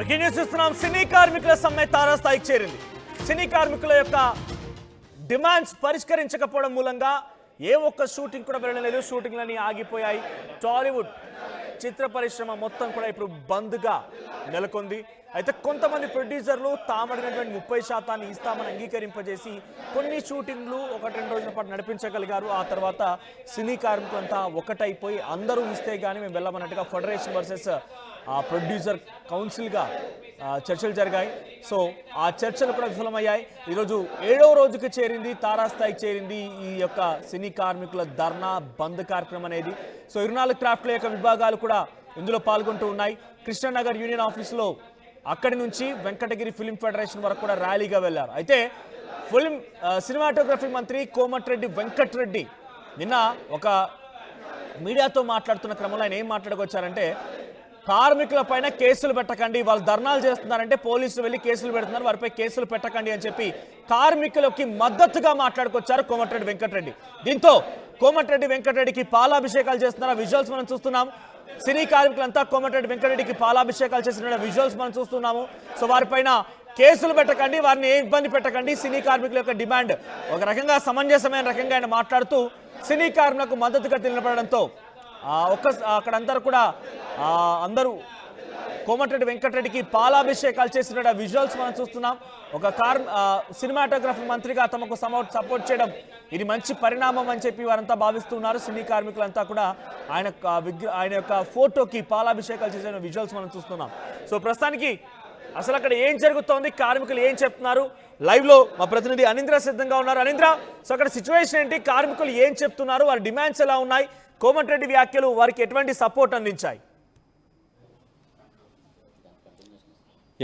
Breaking news చూస్తున్నాం. సినీ కార్మికుల సమ్మె తారాస్థాయికి చేరింది. సినీ కార్మికుల యొక్క డిమాండ్స్ పరిష్కరించకపోవడం మూలంగా ఏ ఒక్క షూటింగ్ కూడా వెళ్ళలేదు. షూటింగ్లన్నీ ఆగిపోయాయి. టాలీవుడ్ చిత్ర పరిశ్రమ మొత్తం కూడా ఇప్పుడు బంద్గా నెలకొంది. అయితే కొంతమంది ప్రొడ్యూసర్లు తామడినటువంటి 30% ఇస్తామని అంగీకరింపజేసి కొన్ని షూటింగ్లు 1-2 రోజుల పాటు నడిపించగలిగారు. ఆ తర్వాత సినీ కార్మికులంతా ఒకటైపోయి అందరూ ఇస్తే కానీ మేము వెళ్ళమన్నట్టుగా ఫెడరేషన్ వర్సెస్ ప్రొడ్యూసర్ కౌన్సిల్గా చర్చలు జరిగాయి. సో ఆ చర్చలు కూడా విఫలమయ్యాయి. ఈరోజు 7వ రోజుకి చేరింది, తారాస్థాయికి చేరింది ఈ యొక్క సినీ కార్మికుల ధర్నా బంద్ కార్యక్రమం అనేది. సో 24 క్రాఫ్ట్ల యొక్క విభాగాలు కూడా ఇందులో పాల్గొంటూ ఉన్నాయి. కృష్ణానగర్ యూనియన్ ఆఫీసులో అక్కడి నుంచి వెంకటగిరి ఫిలిం ఫెడరేషన్ వరకు కూడా ర్యాలీగా వెళ్లారు. అయితే సినిమాటోగ్రఫీ మంత్రి కోమటిరెడ్డి వెంకటరెడ్డి నిన్న ఒక మీడియాతో మాట్లాడుతున్న క్రమంలో ఆయన ఏం మాట్లాడుకొచ్చారంటే, కార్మికుల పైన కేసులు పెట్టకండి, వాళ్ళు ధర్నాలు చేస్తున్నారంటే పోలీసులు వెళ్ళి కేసులు పెడుతున్నారు, వారిపై కేసులు పెట్టకండి అని చెప్పి కార్మికులకి మద్దతుగా మాట్లాడుకొచ్చారు కోమటిరెడ్డి వెంకటరెడ్డి. దీంతో కోమటిరెడ్డి వెంకటరెడ్డికి పాలాభిషేకాలు చేస్తున్నారు. విజువల్స్ మనం చూస్తున్నాం. సినీ కార్మికులంతా కోమటిరెడ్డి వెంకటరెడ్డికి పాలాభిషేకాలు చేసిన విజువల్స్ మనం చూస్తున్నాము. సో వారిపైన కేసులు పెట్టకండి, వారిని ఏ ఇబ్బంది పెట్టకండి, సినీ కార్మికుల యొక్క డిమాండ్ ఒక రకంగా సమంజసమైన రకంగా ఆయన మాట్లాడుతూ సినీ కార్మికులకు మద్దతుగా నిలబడడంతో అక్కడందరూ కూడా అందరూ కోమటిరెడ్డి వెంకటరెడ్డికి పాలాభిషేకాలు చేసిన విజువల్స్ మనం చూస్తున్నాం. ఒక సినిమాటోగ్రఫీ మంత్రిగా తమకు సపోర్ట్ చేయడం ఇది మంచి పరిణామం అని చెప్పి వారంతా భావిస్తున్నారు. సినీ కార్మికులంతా కూడా ఆయన యొక్క ఫోటోకి పాలాభిషేకాలు చేసిన విజువల్స్ మనం చూస్తున్నాం. సో ప్రస్తుతానికి అసలు అక్కడ ఏం జరుగుతోంది, కార్మికులు ఏం చెప్తున్నారు, లైవ్ లో మా ప్రతినిధి అనింద్ర సిద్ధంగా ఉన్నారు. అనింద్ర, సో అక్కడ సిచ్యువేషన్ ఏంటి, కార్మికులు ఏం చెప్తున్నారు, వారి డిమాండ్స్ ఎలా ఉన్నాయి, కోమటిరెడ్డి వ్యాఖ్యలు వారికి ఎటువంటి సపోర్ట్ అందించాయి?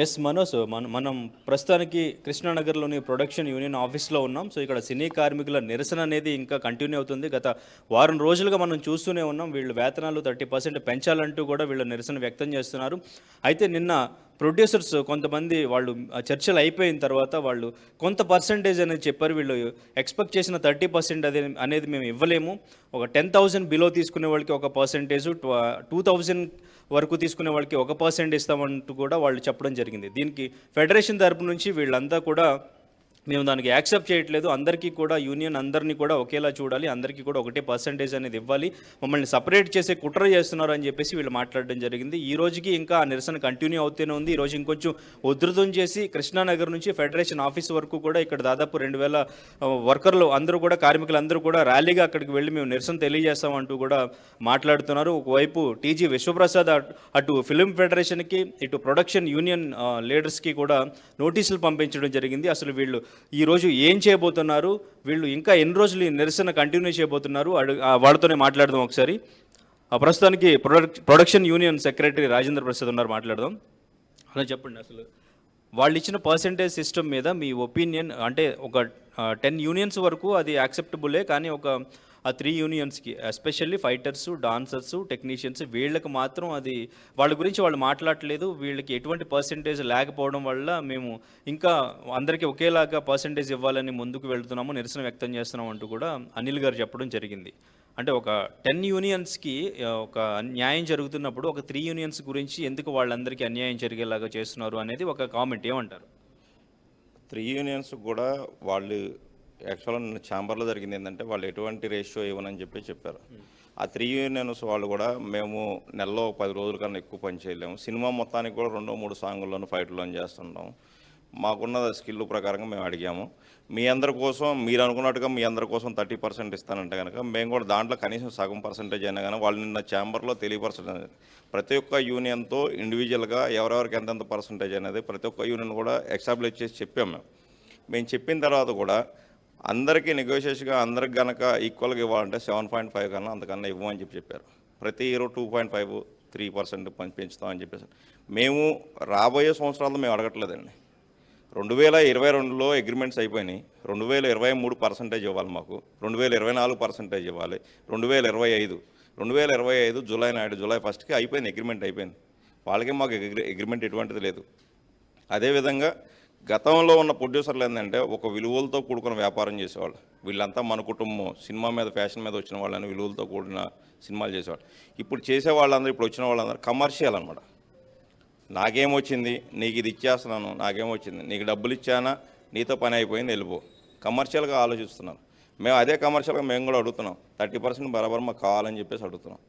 ఎస్ మనోజ్, మనం ప్రస్తుతానికి కృష్ణానగర్లోని ప్రొడక్షన్ యూనియన్ ఆఫీస్లో ఉన్నాం. సో ఇక్కడ సినీ కార్మికుల నిరసన అనేది ఇంకా కంటిన్యూ అవుతుంది. గత వారం రోజులుగా మనం చూస్తూనే ఉన్నాం. వీళ్ళు వేతనాలు 30% పెంచాలంటూ కూడా వీళ్ళు నిరసన వ్యక్తం చేస్తున్నారు. అయితే నిన్న ప్రొడ్యూసర్స్ కొంతమంది వాళ్ళు చర్చలు అయిపోయిన తర్వాత వాళ్ళు కొంత పర్సంటేజ్ అనేది చెప్పారు. వీళ్ళు ఎక్స్పెక్ట్ చేసిన 30% అనేది మేము ఇవ్వలేము, ఒక 10,000 బిలో తీసుకునే వాళ్ళకి ఒక పర్సంటేజ్, 2,000 వరకు తీసుకునే వాళ్ళకి 1% ఇస్తామంటూ కూడా వాళ్ళు చెప్పడం జరిగింది. దీనికి ఫెడరేషన్ తరపు నుంచి వీళ్ళంతా కూడా మేము దానికి యాక్సెప్ట్ చేయట్లేదు, అందరికీ కూడా యూనియన్ అందరినీ కూడా ఒకేలా చూడాలి, అందరికీ కూడా 1% అనేది ఇవ్వాలి, మమ్మల్ని సపరేట్ చేసే కుట్ర చేస్తున్నారు అని చెప్పేసి వీళ్ళు మాట్లాడడం జరిగింది. ఈ రోజుకి ఇంకా ఆ నిరసన కంటిన్యూ అవుతూనే ఉంది. ఈరోజు ఇంకొంచెం ఉధృతం చేసి కృష్ణానగర్ నుంచి ఫెడరేషన్ ఆఫీస్ వరకు కూడా ఇక్కడ దాదాపు 2,000 వర్కర్లు అందరూ కూడా, కార్మికులు అందరూ కూడా ర్యాలీగా అక్కడికి వెళ్ళి మేము నిరసన తెలియజేస్తామంటూ కూడా మాట్లాడుతున్నారు. ఒకవైపు టీజీ విశ్వప్రసాద్ అటు ఫిలిం ఫెడరేషన్కి ఇటు ప్రొడక్షన్ యూనియన్ లీడర్స్కి కూడా నోటీసులు పంపించడం జరిగింది. అసలు వీళ్ళు ఈరోజు ఏం చేయబోతున్నారు, వీళ్ళు ఇంకా ఎన్ని రోజులు ఈ నిరసన కంటిన్యూ చేయబోతున్నారు, వాళ్ళతోనే మాట్లాడదాం ఒకసారి. ప్రస్తుతానికి production union secretary Rajendra Prasad ఉన్నారు, మాట్లాడదాం. అలా చెప్పండి, అసలు వాళ్ళు ఇచ్చిన పర్సంటేజ్ సిస్టమ్ మీద మీ ఒపీనియన్. అంటే ఒక 10 యూనియన్స్ వరకు అది యాక్సెప్టబులే, కానీ ఒక 3 యూనియన్స్కి ఎస్పెషల్లీ ఫైటర్స్, డాన్సర్స్, టెక్నీషియన్స్ వీళ్ళకి మాత్రం అది వాళ్ళ గురించి వాళ్ళు మాట్లాడలేదు. వీళ్ళకి ఎటువంటి పర్సంటేజ్ లేకపోవడం వల్ల మేము ఇంకా అందరికీ ఒకేలాగా పర్సంటేజ్ ఇవ్వాలని ముందుకు వెళ్తున్నాము, నిరసన వ్యక్తం చేస్తున్నాం అంటూ కూడా అనిల్ గారు చెప్పడం జరిగింది. అంటే ఒక 10 యూనియన్స్కి ఒక న్యాయం జరుగుతున్నప్పుడు ఒక 3 యూనియన్స్ గురించి ఎందుకు వాళ్ళందరికీ అన్యాయం జరిగేలాగా చేస్తున్నారు అనేది ఒక కామెంట్, ఏమంటారు? 3 యూనియన్స్ కూడా వాళ్ళు యాక్చువల్గా నిన్న ఛాంబర్లో జరిగింది ఏంటంటే, వాళ్ళు ఎటువంటి రేషియో ఇవ్వనని చెప్పారు. ఆ 3 యూనియన్స్ వాళ్ళు కూడా మేము నెలలో 10 రోజుల కన్నా ఎక్కువ పని చేయలేము, సినిమా మొత్తానికి కూడా 2-3 సాంగుల్లోనూ ఫైట్లోనూ చేస్తుంటాం, మాకున్న స్కిల్ ప్రకారంగా మేము అడిగాము, మీ అందరి కోసం మీరు అనుకున్నట్టుగా మీ అందరి కోసం 30% ఇస్తానంటే కనుక మేము కూడా దాంట్లో కనీసం సగం పర్సంటేజ్ అయినా కానీ వాళ్ళు నిన్న ఛాంబర్లో తెలియపరచడం. ప్రతి ఒక్క యూనియన్తో ఇండివిజువల్గా ఎవరెవరికి ఎంతెంత పర్సంటేజ్ అనేది ప్రతి ఒక్క యూనియన్ కూడా ఎక్సాబ్లిష్ చేసి చెప్పాము. మేము చెప్పిన తర్వాత కూడా అందరికీ నెగోషియేషన్గా అందరికి కనుక ఈక్వల్గా ఇవ్వాలంటే 7.5 కన్నా అంతకన్నా ఇవ్వమని చెప్పారు. ప్రతి ఇయర్ 2.5, 3% పెంచుతామని చెప్పేసి మేము రాబోయే సంవత్సరాల్లో మేము అడగట్లేదండి. 2022లో అగ్రిమెంట్స్ అయిపోయినాయి, 2023% ఇవ్వాలి, మాకు 2024% ఇవ్వాలి, 2025 జూలై 1కి అయిపోయింది, అగ్రిమెంట్ అయిపోయింది. వాళ్ళకి మాకు అగ్రిమెంట్ ఎటువంటిది లేదు. అదేవిధంగా గతంలో ఉన్న ప్రొడ్యూసర్లు ఏంటంటే ఒక విలువలతో కూడుకున్న వ్యాపారం చేసేవాళ్ళు, వీళ్ళంతా మన కుటుంబం, సినిమా మీద ఫ్యాషన్ మీద వచ్చిన వాళ్ళని విలువలతో కూడిన సినిమాలు చేసేవాళ్ళు. ఇప్పుడు చేసే వాళ్ళందరూ, ఇప్పుడు వచ్చిన వాళ్ళందరూ కమర్షియల్ అనమాట. నాకేమొచ్చింది, నీకు ఇది ఇచ్చేస్తున్నాను, నాకేమొచ్చింది, నీకు డబ్బులు ఇచ్చానా, నీతో పని అయిపోయింది, వెళ్ళిపో. కమర్షియల్గా ఆలోచిస్తున్నాను. మేము అదే కమర్షియల్గా మేము కూడా అడుగుతున్నాం. 30% బరాబర్ మాకు కావాలని చెప్పేసి అడుగుతున్నాం.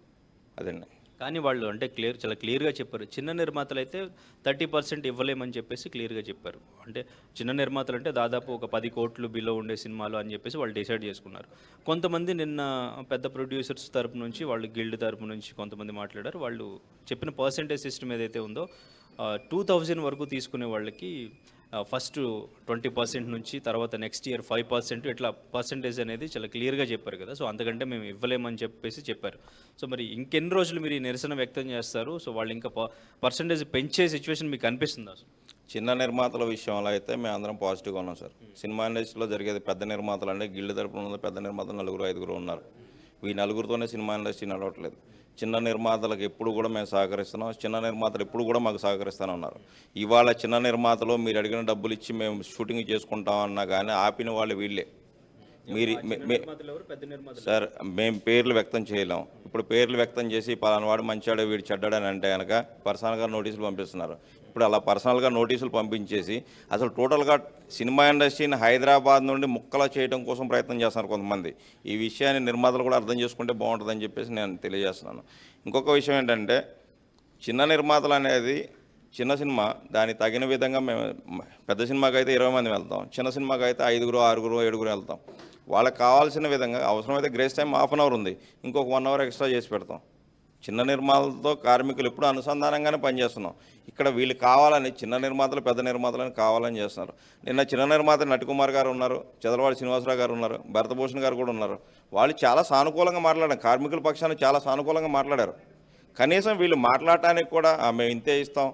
అదండి. కానీ వాళ్ళు అంటే చాలా క్లియర్గా చెప్పారు. చిన్న నిర్మాతలు అయితే 30% ఇవ్వలేమని చెప్పేసి క్లియర్గా చెప్పారు. అంటే చిన్న నిర్మాతలు అంటే దాదాపు ఒక 10 కోట్లు బిలో ఉండే సినిమాలు అని చెప్పేసి వాళ్ళు డిసైడ్ చేసుకున్నారు. కొంతమంది నిన్న పెద్ద ప్రొడ్యూసర్స్ తరపు నుంచి, వాళ్ళు గిల్డ్ తరపు నుంచి కొంతమంది మాట్లాడారు. వాళ్ళు చెప్పిన పర్సంటేజ్ సిస్టమ్ ఏదైతే ఉందో 2000 వరకు తీసుకునే వాళ్ళకి ఫస్ట్ 20% నుంచి, తర్వాత నెక్స్ట్ ఇయర్ 5%, ఇట్లా పర్సంటేజ్ అనేది చాలా క్లియర్గా చెప్పారు కదా. సో అంతకంటే మేము ఇవ్వలేమని చెప్పేసి చెప్పారు. సో మరి ఇంకెన్ని రోజులు మీరు ఈ నిరసన వ్యక్తం చేస్తారు? సో వాళ్ళు ఇంకా పర్సంటేజ్ పెంచే సిచ్యువేషన్ మీకు అనిపిస్తుందా అసలు? చిన్న నిర్మాతల విషయంలో అయితే మేము అందరం పాజిటివ్గా ఉన్నాం సార్. సినిమా ఇండస్ట్రీలో జరిగేది పెద్ద నిర్మాతలు అంటే గిల్డ్ తరపున ఉన్న పెద్ద నిర్మాతలు 4-5 ఉన్నారు. ఈ 4తోనే సినిమా ఇండస్ట్రీ నడవట్లేదు. చిన్న నిర్మాతలకు ఎప్పుడు కూడా మేము సహకరిస్తున్నాం. చిన్న నిర్మాతలు ఎప్పుడు కూడా మాకు సహకరిస్తూనే ఉన్నారు. ఇవాళ చిన్న నిర్మాతలు మీరు అడిగిన డబ్బులు ఇచ్చి మేము షూటింగ్ చేసుకుంటామన్నా కానీ ఆపిన వాళ్ళు వీళ్ళే. మీరు సార్, మేము పేర్లు వ్యక్తం చేయలేం. ఇప్పుడు పేర్లు వ్యక్తం చేసి పలానావాడు మంచివాడు వీడు చెడ్డాడని అంటే కనుక పర్సనల్గా నోటీసులు పంపిస్తున్నారు. ఇప్పుడు అలా పర్సనల్గా నోటీసులు పంపించేసి అసలు టోటల్గా సినిమా ఇండస్ట్రీని హైదరాబాద్ నుండి ముక్కలా చేయడం కోసం ప్రయత్నం చేస్తున్నారు కొంతమంది. ఈ విషయాన్ని నిర్మాతలు కూడా అర్థం చేసుకుంటే బాగుంటుందని చెప్పేసి నేను తెలియజేస్తున్నాను. ఇంకొక విషయం ఏంటంటే, చిన్న నిర్మాతలు అనేది చిన్న సినిమా దానికి తగిన విధంగా మేము పెద్ద సినిమాకి అయితే 20 మంది వెళ్తాం, చిన్న సినిమాకి అయితే 5, 6, 7 వెళ్తాం. వాళ్ళకి కావాల్సిన విధంగా అవసరమైతే గ్రేస్ టైం ½ అవర్ ఉంది, ఇంకొక 1 అవర్ ఎక్స్ట్రా చేసి పెడతాం. చిన్న నిర్మాతలతో కార్మికులు ఎప్పుడు అనుసంధానంగానే పనిచేస్తున్నాం. ఇక్కడ వీళ్ళు కావాలని చిన్న నిర్మాతలు పెద్ద నిర్మాతలని కావాలని చేస్తున్నారు. నిన్న చిన్న నిర్మాత నటికుమార్ గారు ఉన్నారు, చదలవాడి శ్రీనివాసరావు గారు ఉన్నారు, భరతభూషణ్ గారు కూడా ఉన్నారు. వాళ్ళు చాలా సానుకూలంగా మాట్లాడారు, కార్మికుల పక్షాన్ని చాలా సానుకూలంగా మాట్లాడారు. కనీసం వీళ్ళు మాట్లాడటానికి కూడా మేము ఇంతే ఇస్తాం,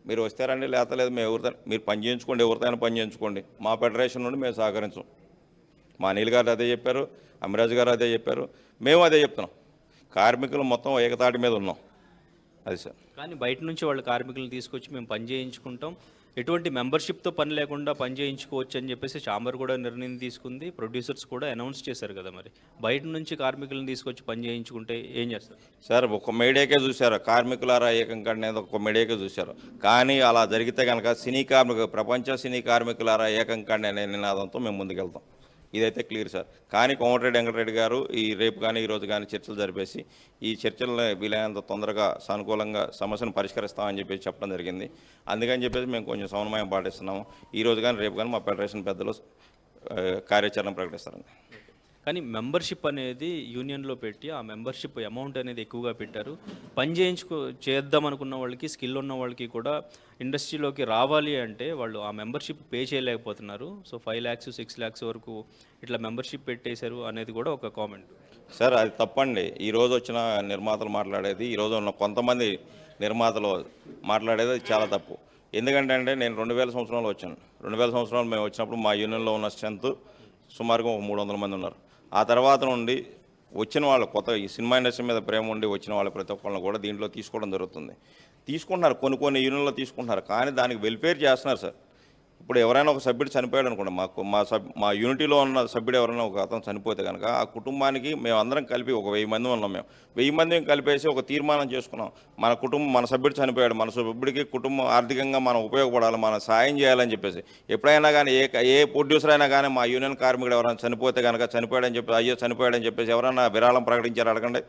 మీరు వస్తారండి, లేతలేదు, మేము ఎవరితో మీరు పని చేయించుకోండి, ఎవరితోనైనా పని చేయించుకోండి, మా ఫెడరేషన్ నుండి మేము సహకరించం. మా అనిల్ గారు అదే చెప్పారు, అమిరాజ్ గారు అదే చెప్పారు, మేము అదే చెప్తున్నాం. కార్మికులు మొత్తం ఏకతాటి మీద ఉన్నాం. అది సార్. కానీ బయట నుంచి వాళ్ళ కార్మికులను తీసుకొచ్చి మేము పని చేయించుకుంటాం, ఎటువంటి మెంబర్షిప్తో పని లేకుండా పని చేయించుకోవచ్చు అని చెప్పేసి ఛాంబర్ కూడా నిర్ణయం తీసుకుంది. ప్రొడ్యూసర్స్ కూడా అనౌన్స్ చేశారు కదా. మరి బయట నుంచి కార్మికులను తీసుకొచ్చి పని చేయించుకుంటే ఏం చేస్తారు సార్? ఒక మీడియాకే చూశారు, కార్మికులారా ఏకం అనేది ఒక మీడియాకే చూశారు. కానీ అలా జరిగితే కనుక ప్రపంచ సినీ కార్మికులారా ఏకం కండి అనే నినాదంతో మేము ముందుకెళ్తాం. ఇదైతే క్లియర్ సార్. కానీ కోమటిరెడ్డి వెంకటరెడ్డి గారు రేపు కానీ ఈరోజు కానీ చర్చలు జరిపేసి ఈ చర్చలను వీలైనంత తొందరగా సానుకూలంగా సమస్యను పరిష్కరిస్తామని చెప్పేసి చెప్పడం జరిగింది. అందుకని చెప్పేసి మేము కొంచెం సమన్వయం పాటిస్తున్నాము. ఈరోజు కానీ రేపు కానీ మా ఫెడరేషన్ పెద్దలు కార్యాచరణ ప్రకటిస్తారండి. కానీ మెంబర్షిప్ అనేది యూనియన్లో పెట్టి ఆ మెంబర్షిప్ అమౌంట్ అనేది ఎక్కువగా పెట్టారు. పని చేద్దాం అనుకున్న వాళ్ళకి, స్కిల్ ఉన్న వాళ్ళకి కూడా ఇండస్ట్రీలోకి రావాలి అంటే వాళ్ళు ఆ మెంబర్షిప్ పే చేయలేకపోతున్నారు. సో 5 lakhs 6 lakhs వరకు ఇట్లా మెంబర్షిప్ పెట్టేశారు అనేది కూడా ఒక కామెంట్. సార్, అది తప్పండి. ఈరోజు వచ్చిన నిర్మాతలు మాట్లాడేది, ఈరోజు ఉన్న కొంతమంది నిర్మాతలు మాట్లాడేది అది చాలా తప్పు. ఎందుకంటే నేను 2000 సంవత్సరంలో వచ్చాను. 2000 సంవత్సరంలో మేము వచ్చినప్పుడు మా యూనియన్లో ఉన్న స్ట్రెంత్ సుమారుగా 300 మంది ఉన్నారు. ఆ తర్వాత నుండి వచ్చిన వాళ్ళు కొత్త ఈ సినిమా ఇండస్ట్రీ మీద ప్రేమ ఉండి వచ్చిన వాళ్ళు ప్రతి ఒక్కళ్ళని కూడా దీంట్లో తీసుకోవడం జరుగుతుంది. తీసుకుంటున్నారు, కొన్ని యూనియన్లో తీసుకుంటున్నారు, కానీ దానికి వెల్ఫేర్ చేస్తున్నారు సార్. ఇప్పుడు ఎవరైనా ఒక సభ్యుడు చనిపోయాడు అనుకోండి, మా యూనిటీలో ఉన్న సభ్యుడు ఎవరైనా ఒక అతను చనిపోతే కనుక ఆ కుటుంబానికి మేము అందరం కలిపి ఒక 1000 మంది ఉన్నాం. మేము 1000 మందిని కలిపేసి ఒక తీర్మానం చేసుకున్నాం. మన సభ్యుడు చనిపోయాడు, మన సభ్యుడికి కుటుంబం ఆర్థికంగా మనం ఉపయోగపడాలి, మనం సాయం చేయాలని చెప్పేసి. ఎప్పుడైనా కానీ ఏ ప్రొడ్యూసర్ అయినా కానీ మా యూనియన్ కార్మికుడు ఎవరైనా చనిపోతే కనుక చనిపోయాడని చెప్పేసి ఎవరైనా విరాళం ప్రకటించారు అడగండి.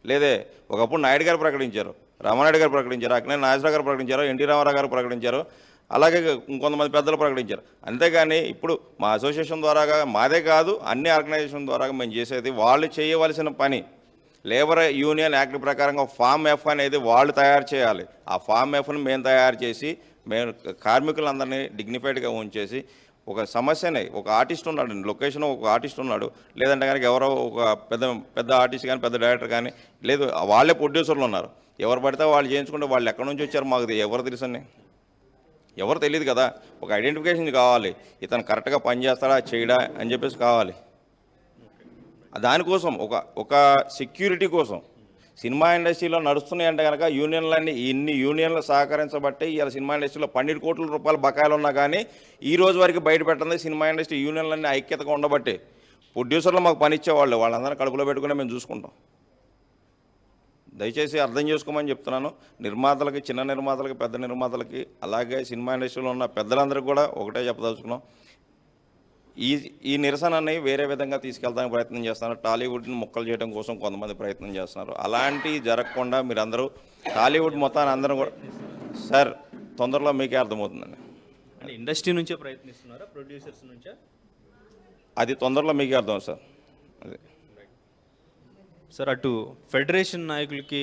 లేదే, ఒకప్పుడు నాయుడు గారు ప్రకటించారు, రామానాయుడు గారు ప్రకటించారు, అక్కడే నాగేశ్వరరావు గారు ప్రకటించారు, ఎన్టీ రామారావు గారు ప్రకటించారు, అలాగే ఇంకొంతమంది పెద్దలు ప్రకటించారు. అంతేగాని ఇప్పుడు మా అసోసియేషన్ ద్వారాగా, మాదే కాదు అన్ని ఆర్గనైజేషన్ ద్వారా మేము చేసేది వాళ్ళు చేయవలసిన పని. లేబర్ యూనియన్ యాక్ట్ ప్రకారంగా ఫామ్ F అనేది వాళ్ళు తయారు చేయాలి. ఆ ఫామ్ Fని మేము తయారు చేసి మేము కార్మికులందరినీ డిగ్నిఫైడ్గా ఉంచేసి ఒక సమస్యని, ఒక ఆర్టిస్ట్ ఉన్నాడు లొకేషన్, ఒక ఆర్టిస్ట్ ఉన్నాడు, లేదంటే కనుక ఎవరో ఒక పెద్ద ఆర్టిస్ట్ కానీ పెద్ద డైరెక్టర్ కానీ లేదు, వాళ్ళే ప్రొడ్యూసర్లు ఉన్నారు. ఎవరు పడితే వాళ్ళు చేయించుకుంటే వాళ్ళు ఎక్కడి నుంచి వచ్చారు మాకు ఎవరు తెలుసండి? ఎవరు తెలియదు కదా. ఒక ఐడెంటిఫికేషన్ కావాలి, ఇతను కరెక్ట్గా పనిచేస్తాడా చేయడా అని చెప్పేసి కావాలి. దానికోసం ఒక సెక్యూరిటీ కోసం సినిమా ఇండస్ట్రీలో నడుస్తున్నాయంటే కనుక యూనియన్లన్నీ ఇన్ని యూనియన్లు సహకరించబట్టి ఇవాళ సినిమా ఇండస్ట్రీలో 12 కోట్ల రూపాయల బకాయిలు ఉన్నా కానీ ఈ రోజు వరకు బయట పెట్టండి. సినిమా ఇండస్ట్రీ యూనియన్లన్నీ ఐక్యతగా ఉండబట్టి ప్రొడ్యూసర్లు మాకు పని ఇచ్చేవాళ్ళు, వాళ్ళందరినీ కడుపులో పెట్టుకునే మేము చూసుకుంటాం. దయచేసి అర్థం చేసుకోమని చెప్తున్నాను. నిర్మాతలకి, చిన్న నిర్మాతలకి, పెద్ద నిర్మాతలకి, అలాగే సినిమా ఇండస్ట్రీలో ఉన్న పెద్దలందరికీ కూడా ఒకటే చెప్పదలుచుకున్నాం. ఈ నిరసనని వేరే విధంగా తీసుకెళ్తానికి ప్రయత్నం చేస్తున్నారు. టాలీవుడ్ని ముక్కలు చేయడం కోసం కొంతమంది ప్రయత్నం చేస్తున్నారు. అలాంటివి జరగకుండా మీరందరూ టాలీవుడ్ మొత్తాన్ని అందరూ కూడా సార్ తొందరలో మీకే అర్థమవుతుందండి. అంటే ఇండస్ట్రీ నుంచే ప్రయత్నిస్తున్నారా, ప్రొడ్యూసర్స్ నుంచా? అది తొందరలో మీకే అర్థం సార్. అదే సార్, అటు ఫెడరేషన్ నాయకులకి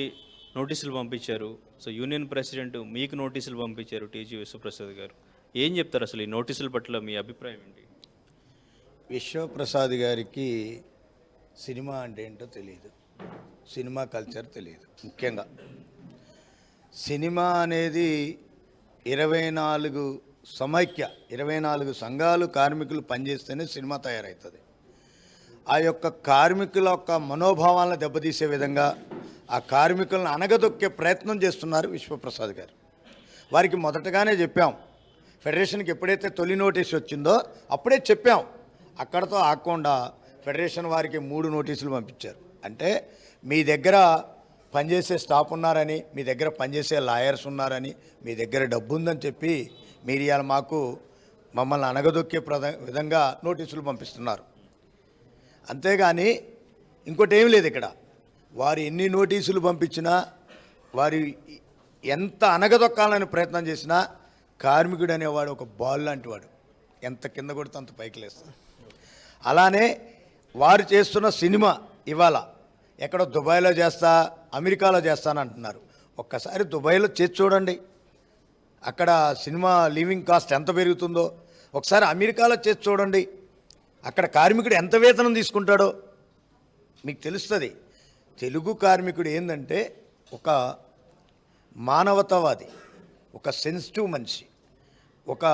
నోటీసులు పంపించారు. సో యూనియన్ ప్రెసిడెంట్ మీకు నోటీసులు పంపించారు, టీజీ విశ్వప్రసాద్ గారు. ఏం చెప్తారు అసలు ఈ నోటీసుల పట్ల మీ అభిప్రాయం ఏంటి? విశ్వప్రసాద్ గారికి సినిమా అంటే ఏంటో తెలియదు, సినిమా కల్చర్ తెలియదు. ముఖ్యంగా సినిమా అనేది 24 సమైక్య 24 సంఘాలు కార్మికులు పనిచేస్తేనే సినిమా తయారవుతుంది. ఆ యొక్క కార్మికుల యొక్క మనోభావాలను దెబ్బతీసే విధంగా ఆ కార్మికులను అణగదొక్కే ప్రయత్నం చేస్తున్నారు విశ్వప్రసాద్ గారు. వారికి మొదటగానే చెప్పాం, ఫెడరేషన్కి ఎప్పుడైతే తొలి నోటీసు వచ్చిందో అప్పుడే చెప్పాం. అక్కడతో ఆగకుండా ఫెడరేషన్ వారికి 3 నోటీసులు పంపించారు. అంటే మీ దగ్గర పనిచేసే స్టాఫ్ ఉన్నారని, మీ దగ్గర పనిచేసే లాయర్స్ ఉన్నారని, మీ దగ్గర డబ్బు ఉందని చెప్పి మీరు ఇవాళ మమ్మల్ని అణగదొక్కే విధంగా నోటీసులు పంపిస్తున్నారు. అంతేగాని ఇంకోటి ఏం లేదు. ఇక్కడ వారు ఎన్ని నోటీసులు పంపించినా, వారు ఎంత అనగదొక్కాలని ప్రయత్నం చేసినా, కార్మికుడు అనేవాడు ఒక బాల్ లాంటి వాడు, ఎంత కింద కొడితే అంత పైకి లేస్తాడు. అలానే వారు చేస్తున్న సినిమా ఇవాళ ఎక్కడో దుబాయ్లో చేస్తా, అమెరికాలో చేస్తానంటున్నారు. ఒక్కసారి దుబాయ్లో చేసి చూడండి, అక్కడ సినిమా లివింగ్ కాస్ట్ ఎంత పెరుగుతుందో. ఒకసారి అమెరికాలో చేసి చూడండి, అక్కడ కార్మికుడు ఎంత వేతనం తీసుకుంటాడో మీకు తెలుస్తుంది. తెలుగు కార్మికుడు ఏంటంటే ఒక మానవతావాది, ఒక సెన్సిటివ్ మనిషి, ఒక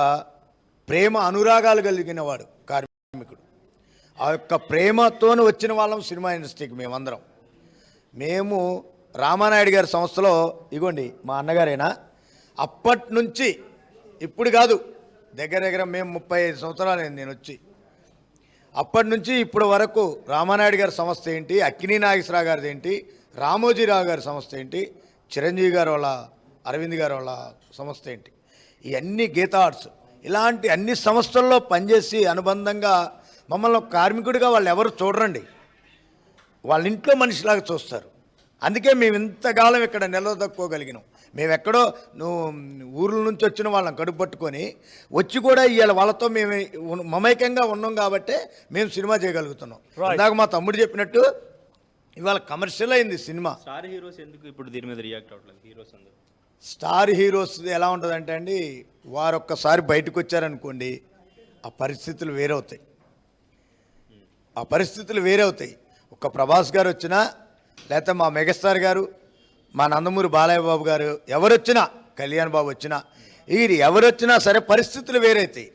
ప్రేమ అనురాగాలు కలిగిన వాడు కార్మికుడు. ఆ యొక్క ప్రేమతో వచ్చిన వాళ్ళం సినిమా ఇండస్ట్రీకి మేమందరం. మేము రామానాయుడు గారి సంస్థలో ఇగోండి మా అన్నగారైనా అప్పటి నుంచి ఇప్పుడు కాదు, దగ్గర దగ్గర మేము 35 సంవత్సరాలు నేను వచ్చి, అప్పటి నుంచి ఇప్పటి వరకు రామానాయుడు గారి సంస్థ ఏంటి, అక్కినీ నాగేశ్వరరావు గారిది ఏంటి, రామోజీరావు గారి సంస్థ ఏంటి, చిరంజీవి గారు వాళ్ళ, అరవింద్ గారు వాళ్ళ సంస్థ ఏంటి, ఇవన్నీ గీతా ఆర్ట్స్, ఇలాంటి అన్ని సంస్థల్లో పనిచేసి అనుబంధంగా మమ్మల్ని కార్మికుడిగా వాళ్ళు ఎవరు చూడరండి, వాళ్ళ ఇంట్లో మనిషిలాగా చూస్తారు. అందుకే మేము ఇంతకాలం ఇక్కడ నిలదొక్కోగలిగినాం. మేము ఎక్కడో ఊర్ల నుంచి వచ్చిన వాళ్ళని కడుపు పట్టుకొని వచ్చి కూడా ఇవాళ వాళ్ళతో మేము మమైకంగా ఉన్నాం కాబట్టి మేము సినిమా చేయగలుగుతున్నాం. ఇందాక మా తమ్ముడు చెప్పినట్టు ఇవాళ కమర్షియల్ అయింది సినిమా. స్టార్ హీరోస్ ఎందుకు ఇప్పుడు దీని మీద రియాక్ట్ అవ్వట్లేదు? హీరోస్ అందరూ స్టార్ హీరోస్ ఎలా ఉంటుందంటే అండి, వారు ఒక్కసారి బయటకు వచ్చారనుకోండి, ఆ పరిస్థితులు వేరవుతాయి. ఆ పరిస్థితులు వేరవుతాయి. ఒక ప్రభాస్ గారు వచ్చినా, లేకపోతే మా మెగాస్టార్ గారు, మా నందమూరి బాలయ్య బాబు గారు, ఎవరొచ్చినా, కళ్యాణ్ బాబు వచ్చినా, వీరు ఎవరొచ్చినా సరే పరిస్థితులు వేరైతాయి.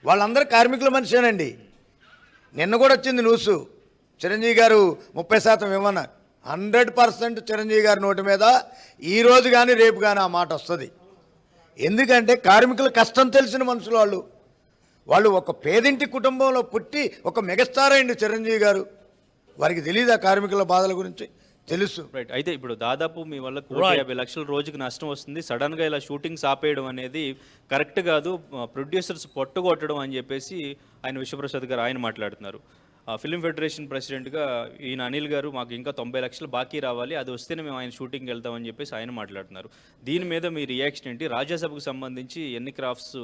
వాళ్ళందరూ కార్మికుల మనిషేనండి. నిన్న కూడా వచ్చింది న్యూస్, చిరంజీవి గారు 30% ఇవ్వన్నారు. 100% చిరంజీవి గారి నోటి మీద ఈరోజు కానీ రేపు కానీ ఆ మాట వస్తుంది. ఎందుకంటే కార్మికుల కష్టం తెలిసిన మనుషులు వాళ్ళు. వాళ్ళు ఒక పేదింటి కుటుంబంలో పుట్టి ఒక మెగాస్టార్ అయింది చిరంజీవి గారు. వారికి తెలియదా కార్మికుల బాధల గురించి? తెలుసు. రైట్. అయితే ఇప్పుడు దాదాపు మీ వల్ల 150 లక్షల రోజుకి నష్టం వస్తుంది. సడన్గా ఇలా షూటింగ్స్ ఆపేయడం అనేది కరెక్ట్ కాదు, ప్రొడ్యూసర్స్ పొట్టుకొట్టడం అని చెప్పేసి ఆయన విశ్వప్రసాద్ గారు ఆయన మాట్లాడుతున్నారు. ఫిల్మ్ ఫెడరేషన్ ప్రెసిడెంట్గా ఈయన అనిల్ గారు మాకు ఇంకా 90 లక్షలు బాకీ రావాలి, అది వస్తేనే మేము ఆయన షూటింగ్కి వెళ్తామని చెప్పేసి ఆయన మాట్లాడుతున్నారు. దీని మీద మీ రియాక్షన్ ఏంటి? రాజ్యసభకు సంబంధించి ఎన్ని క్రాఫ్ట్స్,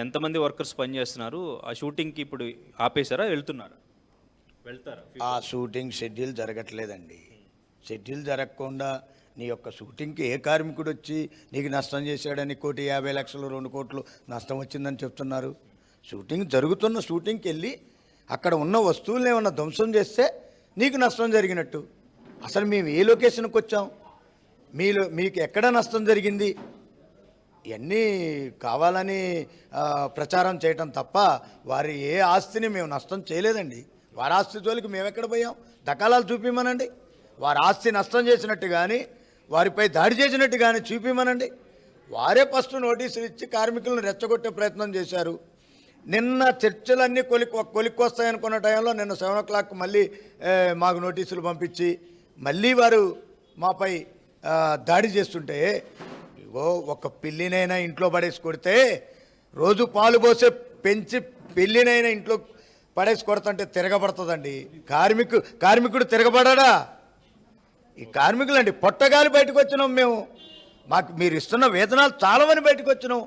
ఎంతమంది వర్కర్స్ పనిచేస్తున్నారు? ఆ షూటింగ్కి ఇప్పుడు ఆపేశారా, వెళ్తారా? ఆ షూటింగ్ షెడ్యూల్ జరగట్లేదండి. షెడ్యూల్ జరగకుండా నీ యొక్క షూటింగ్కి ఏ కార్మికుడు వచ్చి నీకు నష్టం చేశాడని 1,50 లక్షలు 2 కోట్లు నష్టం వచ్చిందని చెప్తున్నారు? షూటింగ్ జరుగుతున్న షూటింగ్కి వెళ్ళి అక్కడ ఉన్న వస్తువులను ఏమన్నా ధ్వంసం చేస్తే నీకు నష్టం జరిగినట్టు. అసలు మేము ఏ లొకేషన్కి వచ్చాం, మీకు ఎక్కడ నష్టం జరిగింది? ఇవన్నీ కావాలని ప్రచారం చేయటం తప్ప వారి ఏ ఆస్తిని మేము నష్టం చేయలేదండి. వారి ఆస్తి జోలికి మేము ఎక్కడ పోయాం? దకాలాలు చూపిమనండి. వారి ఆస్తి నష్టం చేసినట్టు కానీ, వారిపై దాడి చేసినట్టు కానీ చూపిమనండి. వారే ఫస్ట్ నోటీసులు ఇచ్చి కార్మికులను రెచ్చగొట్టే ప్రయత్నం చేశారు. నిన్న చర్చలన్నీ కొలిక్కొస్తాయనుకున్న టైంలో నిన్న 7 o'clock మళ్ళీ మాకు నోటీసులు పంపించి మళ్ళీ వారు మాపై దాడి చేస్తుంటే ఇగో ఒక పిల్లినైనా ఇంట్లో పడేసి కొడితే రోజు పాలు పోసే పెంచి పిల్లినైనా ఇంట్లో పడేసి కొడుతుంటే తిరగబడుతుందండి. కార్మికుడు తిరగబడా? ఈ కార్మికులండి పొట్టగాలి బయటకు వచ్చినాం మేము. మాకు మీరు ఇస్తున్న వేతనాలు చాలవని బయటకు వచ్చినాం.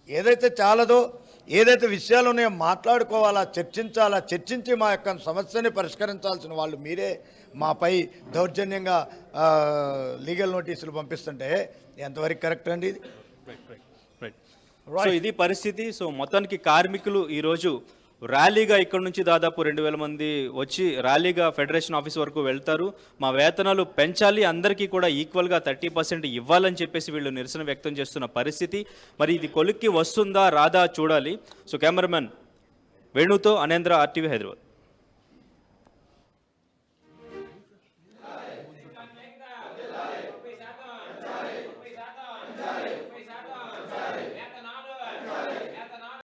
ఏదైతే చాలదో, ఏదైతే విషయాలు ఉన్నాయో మాట్లాడుకోవాలా, చర్చించి మా యొక్క సమస్యని పరిష్కరించాల్సిన వాళ్ళు మీరే మాపై దౌర్జన్యంగా లీగల్ నోటీసులు పంపిస్తుంటే ఎంతవరకు కరెక్ట్ అండి ఇది? సో ఇది పరిస్థితి. సో మొత్తానికి కార్మికులు ఈరోజు ర్యాలీగా ఇక్కడ నుంచి దాదాపు 2000 మంది వచ్చి ర్యాలీగా ఫెడరేషన్ ఆఫీస్ వరకు వెళ్తారు. మా వేతనాలు పెంచాలి, అందరికీ కూడా ఈక్వల్గా 30% ఇవ్వాలని చెప్పేసి వీళ్ళు నిరసన వ్యక్తం చేస్తున్న పరిస్థితి. మరి ఇది కొలిక్కి వస్తుందా రాదా చూడాలి. So cameraman వేణుతో అనేంద్ర, RTV Hyderabad.